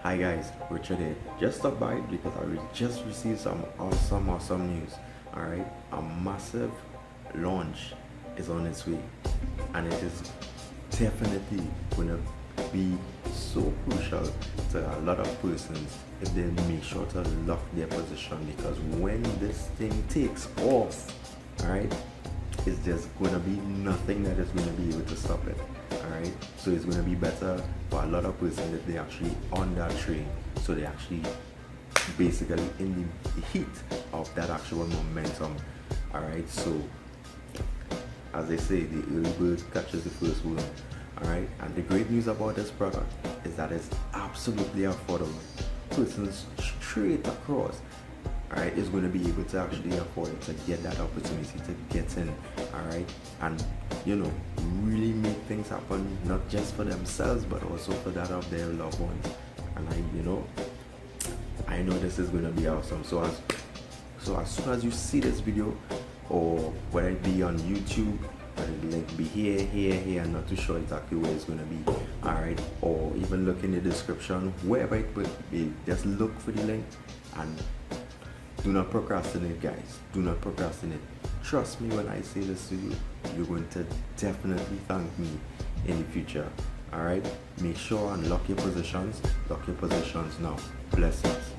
Hi guys, Richard here. Just stopped by because just received some awesome news. Alright, a massive launch is on its way, and it is definitely gonna be so crucial to a lot of persons if they make sure to lock their position, because when this thing takes off, alright, it's just gonna be nothing that is gonna be able to stop it. Alright, so it's gonna be better for a lot of persons if they actually on that train, so they actually basically in the heat of that actual momentum. Alright, so as they say, the early bird catches the first worm. Alright, and the great news about this product is that it's absolutely affordable. Persons straight across, alright, is going to be able to actually afford it, to get that opportunity to get in, alright, and really make things happen, not just for themselves but also for that of their loved ones. And I know this is going to be awesome. So as soon as you see this video, or whether it be on YouTube, whether the link be here, I'm not too sure exactly where it's going to be, alright, or even look in the description, wherever it would be, just look for the link. And do not procrastinate, guys. Do not procrastinate. Trust me when I say this to you, you're going to definitely thank me in the future. Alright? Make sure and lock your positions. Lock your positions now. Blessings.